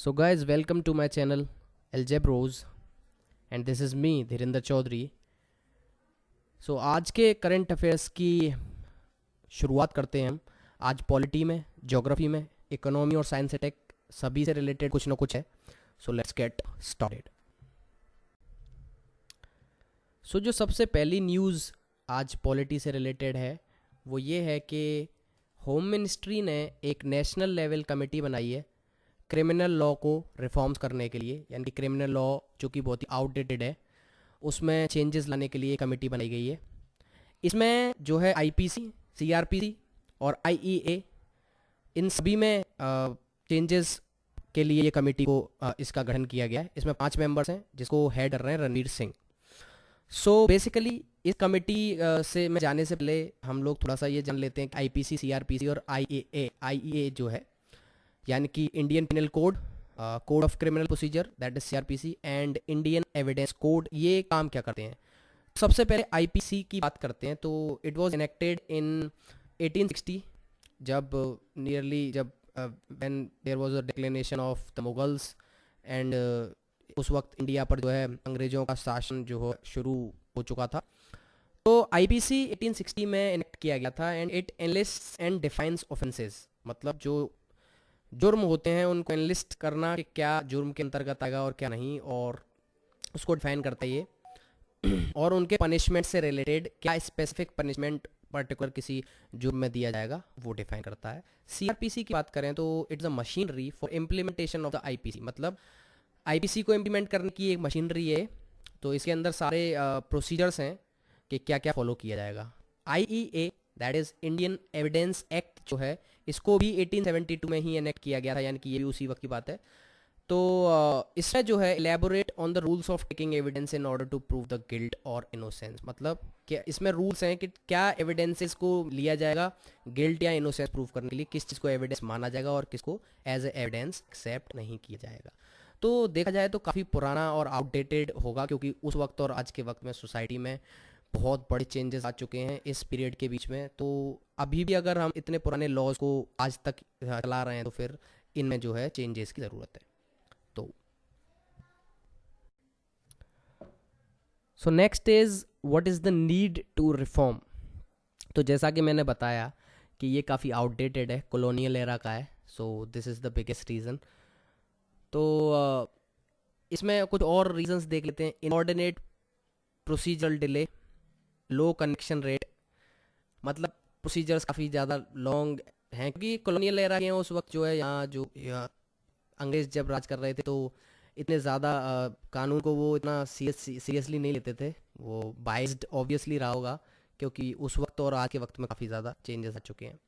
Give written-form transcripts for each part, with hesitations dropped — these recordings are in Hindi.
So guys, welcome to my channel Algebros and this is me Dhirendra Chaudhary. सो आज के करंट अफेयर्स की शुरुआत करते हैं हम। आज पॉलिटी में, ज्योग्राफी में, इकोनॉमी और साइंस से टेक सभी से रिलेटेड कुछ ना कुछ है। So let's get started. So जो सबसे पहली न्यूज़ आज पॉलिटी से रिलेटेड है वो ये है कि होम मिनिस्ट्री ने एक नेशनल लेवल कमेटी बनाई है क्रिमिनल लॉ को रिफॉर्म्स करने के लिए, यानी कि क्रिमिनल लॉ जो कि बहुत ही आउटडेटेड है उसमें चेंजेस लाने के लिए कमेटी बनाई गई है। इसमें जो है आईपीसी, सीआरपीसी और आईईए, इन सभी में चेंजेस के लिए ये कमेटी को इसका गठन किया गया है। इसमें 5 मेंबर्स हैं जिसको हेड कर रहे हैं रणवीर सिंह। सो बेसिकली इस कमेटी से मैं जाने से पहले हम लोग थोड़ा सा ये जान लेते हैं कि आईपीसी, सीआरपीसी और आईईए जो है, यानी कि Indian penal code, code of criminal procedure that is CrPC and Indian evidence code, ये काम क्या करते हैं। सबसे पहले आईपीसी की बात करते हैं तो इट वाज इनेक्टेड इन 1860 जब when there was a declination of the Mughals and उस वक्त इंडिया पर जो है अंग्रेजों का शासन जो है शुरू हो चुका था। तो आईपीसी 1860 में इनेक्ट किया गया था and it enlists and defines offences, मतलब जो जुर्म होते हैं उनको एनलिस्ट करना कि क्या जुर्म के अंतर्गत आएगा और क्या नहीं, और उसको डिफाइन करता है ये और उनके पनिशमेंट से रिलेटेड क्या स्पेसिफिक पनिशमेंट पर्टिकुलर किसी जुर्म में दिया जाएगा वो डिफाइन करता है। सीआरपीसी की बात करें तो it's a machinery for implementation of the IPC, मतलब आईपीसी को इम्प्लीमेंट करने की एक मशीनरी है। तो इसके अंदर सारे प्रोसीजर्स हैं कि क्या क्या फॉलो किया जाएगा। IEA that is Indian evidence act जो है, इसको भी 1872 में ही एनेक्ट किया गया था, यानी कि ये भी उसी वक्त की बात है। तो इसमें जो है elaborate on the rules of taking evidence in order to prove the guilt और इनोसेंस, मतलब क्या इसमें रूल्स हैं कि क्या एविडेंसेस को लिया जाएगा गिल्ट या इनोसेंस प्रूव करने के लिए, किस चीज़ को एविडेंस माना जाएगा और किसको एज ए एविडेंस एक्सेप्ट नहीं किया जाएगा। तो देखा जाए तो काफ़ी पुराना और आउटडेटेड होगा, क्योंकि उस वक्त और आज के वक्त में सोसाइटी में बहुत बड़े चेंजेस आ चुके हैं इस पीरियड के बीच में। तो अभी भी अगर हम इतने पुराने लॉज को आज तक चला रहे हैं तो फिर इनमें जो है चेंजेस की ज़रूरत है। तो so next is what is the need to reform. तो जैसा कि मैंने बताया कि ये काफ़ी आउटडेटेड है, कॉलोनियल एरा का है। So this is the biggest reason. तो इसमें कुछ और रीजंस देख लेते हैं। इनऑर्डिनेट प्रोसीजरल डिले, लो कनेक्शन रेट, मतलब प्रोसीजर्स काफ़ी ज़्यादा लॉन्ग हैं क्योंकि कॉलोनियल एरा के हैं उस वक्त जो है, यहाँ अंग्रेज जब राज कर रहे थे तो इतने ज़्यादा कानून को वो इतना सीरियसली नहीं लेते थे। वो बाइज्ड ऑब्वियसली रहा होगा क्योंकि उस वक्त और आज के वक्त में काफ़ी ज़्यादा चेंजेस आ चुके हैं।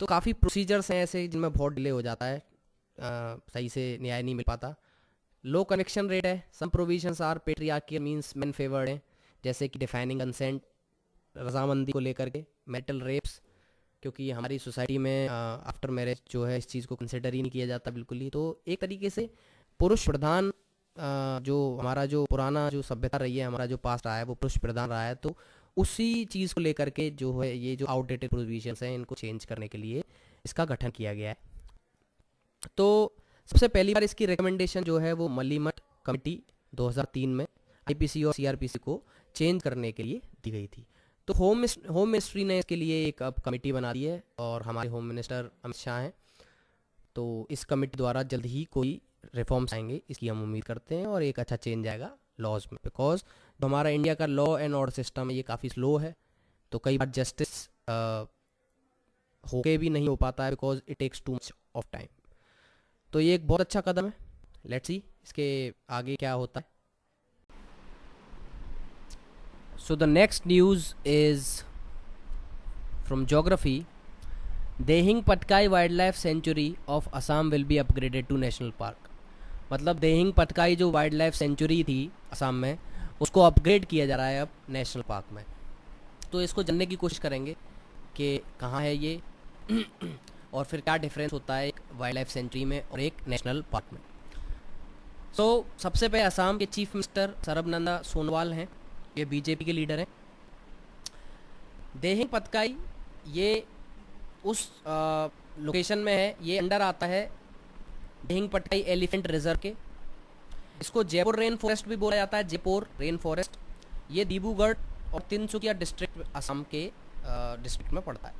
तो काफ़ी प्रोसीजर्स हैं ऐसे जिनमें बहुत डिले हो जाता है, सही से न्याय नहीं मिल पाता। लो कनेक्शन रेट है, some provisions are patriarchal means men favoured हैं, जैसे कि डिफाइनिंग कंसेंट, रजामंदी को लेकर के, मैरिटल रेप्स, क्योंकि हमारी सोसाइटी में आफ्टर मैरिज जो है इस चीज़ को कंसिडर ही नहीं किया जाता बिल्कुल ही। तो एक तरीके से पुरुष प्रधान जो हमारा जो पुराना जो सभ्यता रही है, हमारा जो पास्ट रहा है वो पुरुष प्रधान रहा है। तो उसी चीज़ को लेकर के जो है ये जो आउटडेटेड प्रोविजंस हैं इनको चेंज करने के लिए इसका गठन किया गया है। तो सबसे पहली बार इसकी रिकमेंडेशन जो है वो मलीमठ कमेटी 2003 में आईपीसी और सीआरपीसी को चेंज करने के लिए दी गई थी। तो होम मिनिस्ट्री ने इसके लिए एक अब कमेटी बना दी है और हमारे होम मिनिस्टर अमित शाह हैं। तो इस कमेटी द्वारा जल्द ही कोई रिफॉर्म्स आएंगे, इसकी हम उम्मीद करते हैं, और एक अच्छा चेंज आएगा लॉज में, बिकॉज जो हमारा इंडिया का लॉ एंड ऑर्डर सिस्टम है ये काफ़ी स्लो है। तो कई बार जस्टिस होके भी नहीं हो पाता है because it takes too much of time. तो ये एक बहुत अच्छा कदम है। लेट्स सी इसके आगे क्या होता है। So the next news is from geography. Dehing Patkai wildlife sanctuary of Assam will be upgraded to national park, मतलब देहिंग पटकाई जो वाइल्ड लाइफ सेंचुरी थी असम में उसको अपग्रेड किया जा रहा है अब नेशनल पार्क में। तो इसको जानने की कोशिश करेंगे कि कहाँ है ये और फिर क्या डिफरेंस होता है एक वाइल्ड लाइफ सेंचुरी में और एक नेशनल पार्क में। तो सबसे पहले असम के चीफ मिनिस्टर सर्बानंद सोनोवाल हैं, ये बीजेपी के लीडर हैं। देहिंग पटकाई ये उस लोकेशन में है, ये अंडर आता है देहिंग पटकाई एलिफेंट रिजर्व के। इसको जयपुर रेन फॉरेस्ट भी बोला जाता है, जयपुर रेन फॉरेस्ट। ये डिब्रूगढ़ और तिनसुकिया डिस्ट्रिक्ट असम के डिस्ट्रिक्ट में पड़ता है।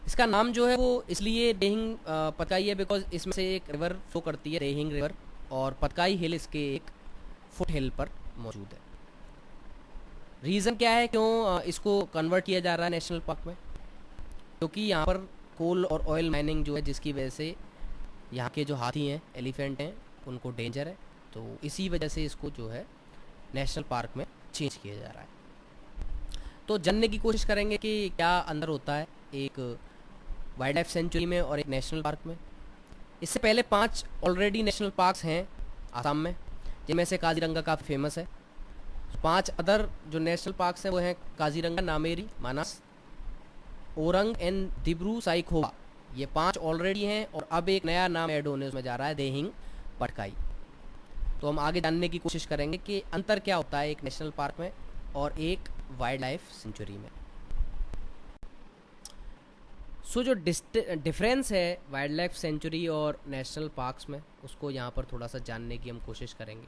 इसका नाम जो है वो इसलिए देहिंग पतकाई है बिकॉज इसमें से एक रिवर फ्लो करती है, देहिंग रिवर, और पतकाई हिल इसके एक फुट हिल पर मौजूद है। रीज़न क्या है क्यों इसको कन्वर्ट किया जा रहा है नेशनल पार्क में? क्योंकि यहाँ पर कोल और ऑयल माइनिंग जो है, जिसकी वजह से यहाँ के जो हाथी हैं, एलिफेंट हैं, उनको डेंजर है। तो इसी वजह से इसको जो है नेशनल पार्क में चेंज किया जा रहा है। तो जानने की कोशिश करेंगे कि क्या अंदर होता है एक वाइल्ड लाइफ सेंचुरी में और एक नेशनल पार्क में। इससे पहले 5 ऑलरेडी नेशनल पार्क्स हैं आसाम में, जिनमें से काजीरंगा काफ़ी फेमस है। 5 अदर जो नेशनल पार्क्स हैं वो हैं काजीरंगा, नामेरी, मानस, ओरंग एंड दिब्रू साइखोवा। ये 5 ऑलरेडी हैं और अब एक नया नाम ऐड होने उसमें जा रहा है, देहिंग पटकाई। तो हम आगे जानने की कोशिश करेंगे कि अंतर क्या होता है एक नेशनल पार्क में और एक वाइल्ड लाइफ सेंचुरी में। सो जो डिफरेंस है वाइल्ड लाइफ सेंचुरी और नेशनल पार्क्स में, उसको यहाँ पर थोड़ा सा जानने की हम कोशिश करेंगे।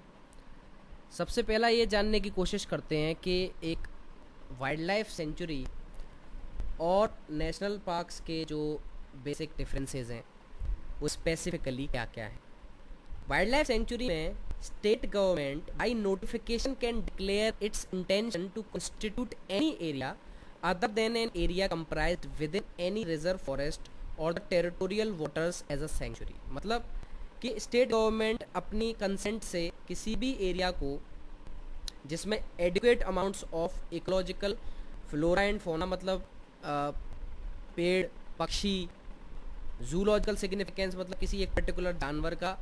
सबसे पहला ये जानने की कोशिश करते हैं कि एक वाइल्ड लाइफ सेंचुरी और नेशनल पार्क्स के जो बेसिक डिफरेंसेस हैं वो स्पेसिफिकली क्या क्या है। वाइल्ड लाइफ सेंचुरी में state government by notification can declare its intention to constitute any area other than an area comprised within any reserve forest or the territorial waters as a sanctuary। मतलब कि स्टेट गवर्नमेंट अपनी कंसेंट से किसी भी एरिया को जिसमें adequate amounts of ecological flora and fauna, मतलब पेड़, पक्षी, जूलॉजिकल सिग्निफिकेंस, मतलब किसी एक पर्टिकुलर जानवर का,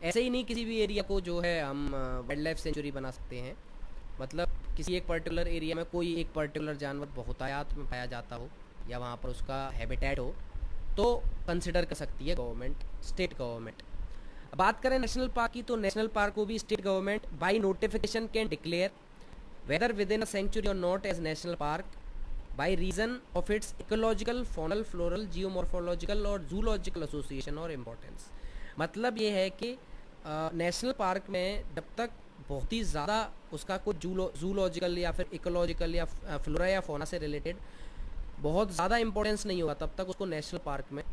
ऐसे ही नहीं किसी भी एरिया को जो है हम वाइल्ड लाइफ सेंचुरी बना सकते हैं। मतलब किसी एक पर्टिकुलर एरिया में कोई एक पर्टिकुलर जानवर बहुतायत में पाया जाता हो या वहाँ पर उसका हैबिटेट हो तो कंसिडर कर सकती है गवर्नमेंट, स्टेट गवर्नमेंट। बात करें नेशनल पार्क की, तो नेशनल पार्क को भी state government by notification can declare whether within a sanctuary और not as national park by reason of its ecological, faunal, floral, geomorphological और जूलॉजिकल एसोसिएशन और इम्पोर्टेंस। मतलब ये है कि नेशनल पार्क में जब तक बहुत ही ज़्यादा उसका कुछ जूलॉजिकल या फिर इकोलॉजिकल या फ्लोरा या फोना से रिलेटेड बहुत ज़्यादा इंपॉर्टेंस नहीं होगा, तब तक उसको नेशनल पार्क में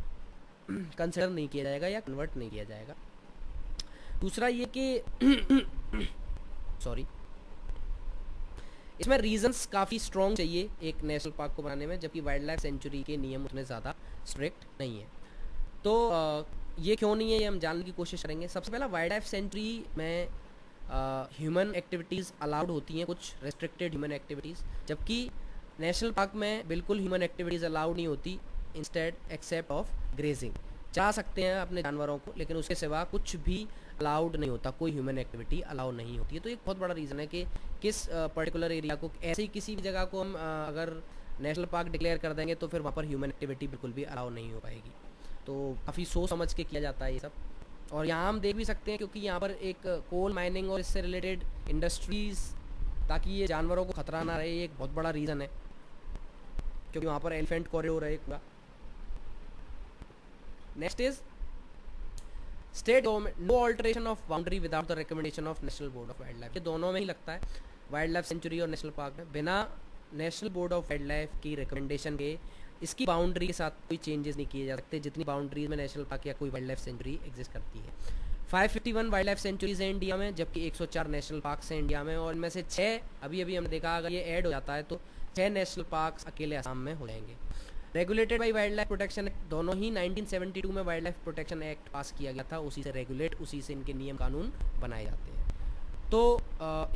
कंसिडर नहीं किया जाएगा या कन्वर्ट नहीं किया जाएगा। दूसरा ये कि सॉरी, इसमें रीजंस काफ़ी स्ट्रॉन्ग चाहिए एक नेशनल पार्क को बनाने में, जबकि वाइल्ड लाइफ सेंचुरी के नियम उतने ज़्यादा स्ट्रिक्ट नहीं है। तो ये क्यों नहीं है, ये हम जानने की कोशिश करेंगे। सबसे पहला, वाइल्ड लाइफ सेंचुरी में ह्यूमन एक्टिविटीज़ अलाउड होती हैं, कुछ रेस्ट्रिक्टेड ह्यूमन एक्टिविटीज़, जबकि नेशनल पार्क में बिल्कुल ह्यूमन एक्टिविटीज़ अलाउड नहीं होती, इंस्टेड एक्सेप्ट ऑफ ग्रेजिंग। जा सकते हैं अपने जानवरों को, लेकिन उसके सिवा कुछ भी अलाउड नहीं होता, कोई ह्यूमन एक्टिविटी अलाउ नहीं होती है। तो एक बहुत बड़ा रीज़न है कि किस पर्टिकुलर एरिया को, ऐसे ही किसी भी जगह को हम अगर नेशनल पार्क डिक्लेयर कर देंगे तो फिर वहाँ पर ह्यूमन एक्टिविटी बिल्कुल भी अलाउ नहीं हो पाएगी। तो काफ़ी सोच समझ के किया जाता है ये सब। और यहाँ हम देख भी सकते हैं क्योंकि यहाँ पर एक कोल माइनिंग और इससे रिलेटेड इंडस्ट्रीज़, ताकि ये जानवरों को खतरा ना रहे, ये एक बहुत बड़ा रीज़न है, क्योंकि वहाँ पर एलिफेंट कॉरिडोर है पूरा। Next is state government no alteration of boundary without the recommendation of national board of wildlife. ये दोनों में ही लगता है, वाइल्ड लाइफ सेंचुरी और नेशनल पार्क में, बिना national board of wildlife की रिकमेंडेशन के इसकी बाउंड्री के साथ कोई चेंजेस नहीं किए जा सकते, जितनी बाउंड्रीज में नेशनल पार्क या कोई वाइल्ड लाइफ सेंचुरी एग्जिस्ट करती है। 551 वाइल्ड लाइफ सेंचुरीज हैं इंडिया में, जबकि 104 नेशनल पार्क्स हैं इंडिया में, और इनमें से 6 अभी हमने देखा, अगर ये ऐड हो जाता है तो 6 नेशनल पार्क्स अकेले असम में हो जाएंगे। Regulated by wild life protection act, दोनों ही 1972 में वाइल्ड लाइफ प्रोटेक्शन एक्ट पास किया गया था, उसी से रेगुलेट, उसी से इनके नियम कानून बनाए जाते हैं। तो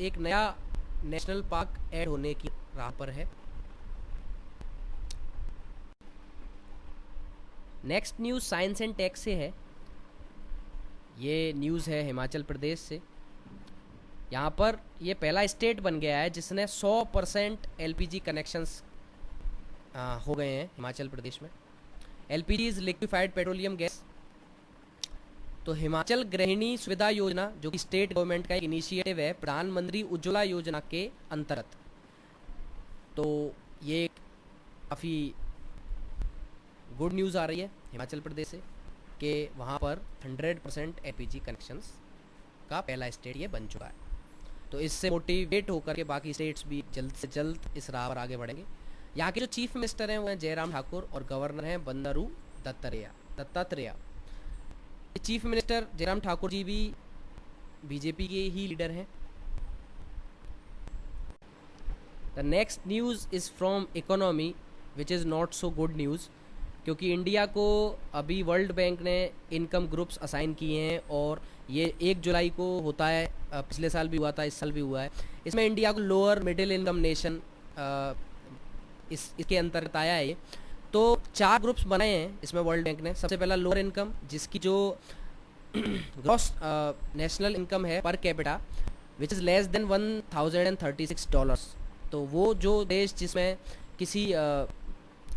एक नया नेशनल पार्क ऐड होने की राह पर है। Next news science and tech से है। ये न्यूज़ है हिमाचल प्रदेश से। यहाँ पर ये पहला स्टेट बन गया है जिसने 100% एलपीजी कनेक्शंस हो गए हैं हिमाचल प्रदेश में। LPG is liquefied petroleum gas. तो हिमाचल गृहिणी सुविधा योजना, जो कि स्टेट गवर्नमेंट का एक इनिशिएटिव है प्रधानमंत्री उज्ज्वला योजना के अंतर्गत, तो ये काफ़ी गुड न्यूज़ आ रही है हिमाचल प्रदेश से। कि वहाँ पर 100% एलपीजी कनेक्शंस का पहला स्टेट ये बन चुका है। तो इससे मोटिवेट होकर के बाकी स्टेट्स भी जल्द से जल्द इस राह पर आगे बढ़ेंगे। यहाँ के जो चीफ मिनिस्टर हैं वो हैं जयराम ठाकुर और गवर्नर हैं बंडारू दत्तात्रेय। चीफ मिनिस्टर जयराम ठाकुर जी भी बीजेपी के ही लीडर हैं। The next news is from economy which is not so good news, क्योंकि इंडिया को अभी वर्ल्ड बैंक ने इनकम ग्रुप्स असाइन किए हैं और ये 1 जुलाई को होता है। पिछले साल भी हुआ था, इस साल भी हुआ है। इसमें इंडिया को लोअर मिडिल इनकम नेशन इसके अंतर्गत आया है ये। तो 4 ग्रुप्स बनाए हैं इसमें वर्ल्ड बैंक ने। सबसे पहला लोअर इनकम, जिसकी जो ग्रॉस नेशनल इनकम है per capita which is less than $1036। तो वो जो देश जिसमें किसी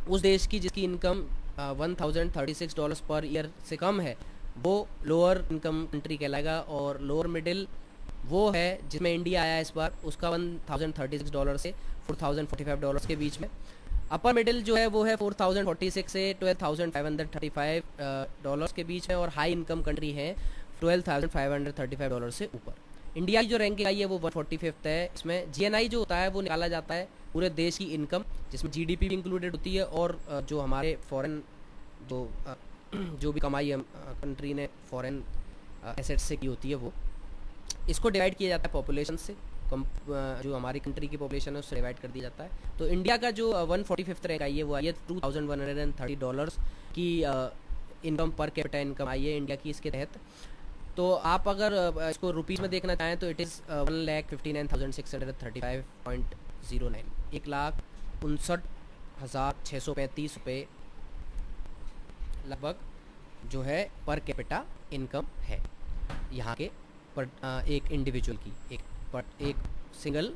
उस देश की जिसकी इनकम $1036 पर ईयर से कम है वो लोअर इनकम कंट्री कहलाएगा। और लोअर मिडिल वो है जिसमें इंडिया आया है इस बार, उसका $1036 से $4045 के बीच में। अपर मिडिल जो है वो है 4046 से $12,535 के बीच में। और हाई इनकम कंट्री है $12,535 से ऊपर। इंडिया की जो रैंकिंग आई है वो 145th है। इसमें जीएनआई जो होता है वो निकाला जाता है पूरे देश की इनकम, जिसमें जीडीपी भी इंक्लूडेड होती है और जो हमारे फॉरेन जो भी कमाई कंट्री ने फॉरेन एसेट्स से की होती है वो, इसको डिवाइड किया जाता है पॉपुलेशन से। जो हमारी कंट्री की पॉपुलेशन है उससे डिवाइड कर दिया जाता है। तो इंडिया का जो 145th रैंक आई है वो आई है $2,130 की इनकम पर कैपिटा इनकम आई है इंडिया की इसके तहत। तो आप अगर इसको रुपीज़ में देखना चाहें तो इट इज़ 1,59,635.09, 1,59,635 रुपये लगभग जो है पर कैपिटा इनकम है यहाँ के पर एक इंडिविजुअल की, एक सिंगल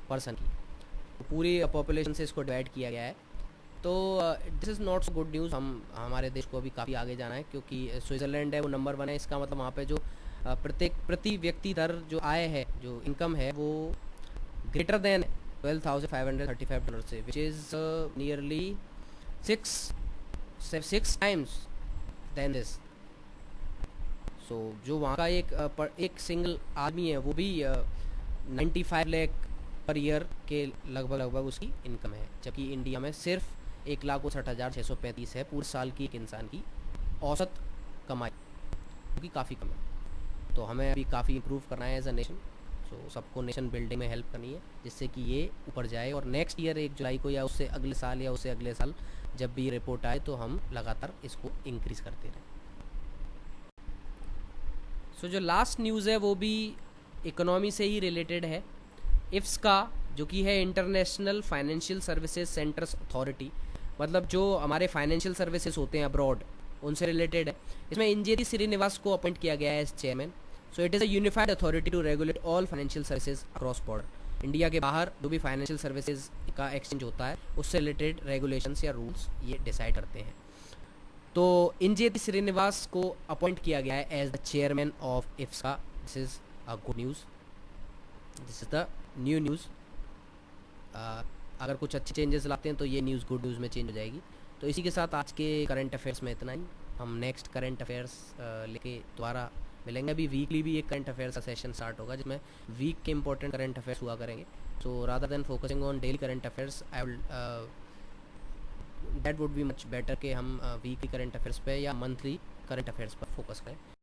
पर्सन की। तो पूरी पॉपुलेशन से इसको डिवाइड किया गया है। तो this is not so good news. हमारे देश को अभी काफ़ी आगे जाना है, क्योंकि स्विट्ज़रलैंड है वो नंबर 1 है। इसका मतलब वहाँ पे जो प्रति व्यक्ति दर जो आय है, जो इनकम है वो ग्रेटर देन $12,535 से, which is nearly 6 times than this. So जो वहाँ का एक सिंगल आदमी है वो भी 95 लाख पर ईयर के लगभग उसकी इनकम है, जबकि इंडिया में सिर्फ 1,59,635 है पूरे साल की एक इंसान की औसत कमाई, जो कि काफ़ी कम है। तो हमें अभी काफ़ी इम्प्रूव करना है एज अ नेशन। सो सबको नेशन बिल्डिंग में हेल्प करनी है जिससे कि ये ऊपर जाए और नेक्स्ट ईयर 1 जुलाई को या उससे अगले साल या उससे अगले साल जब भी रिपोर्ट आए तो हम लगातार इसको इंक्रीज़ करते रहें। सो जो लास्ट न्यूज़ है वो भी इकोनॉमी से ही रिलेटेड है। इफ्स का जो कि है international financial services centres authority, मतलब जो हमारे फाइनेंशियल सर्विसेज होते हैं अब्रॉड उनसे रिलेटेड है। इसमें इंजेरी श्रीनिवास को अपॉइंट किया गया है as chairman. So it is a unified authority to regulate all financial services across border. India के बाहर जो भी फाइनेंशियल सर्विसेज का एक्सचेंज होता है उससे रिलेटेड रेगुलेशंस या रूल्स ये डिसाइड करते हैं। तो इंजेरी श्रीनिवास को अपॉइंट किया गया है as the chairman of IFSCA. This is a good news, this is the new news. अगर कुछ अच्छे चेंजेस लाते हैं तो ये न्यूज़ गुड न्यूज़ में चेंज हो जाएगी। तो इसी के साथ आज के करंट अफेयर्स में इतना ही। हम नेक्स्ट करंट अफेयर्स लेके दोबारा मिलेंगे। अभी वीकली भी एक करंट अफेयर्स का सेशन स्टार्ट होगा जिसमें वीक के इंपॉर्टेंट करंट अफेयर्स हुआ करेंगे। So rather than focusing on daily current affairs, I will that would be much better कि हम वीकली करंट अफेयर्स पे या मंथली करंट अफेयर्स पर फोकस करें।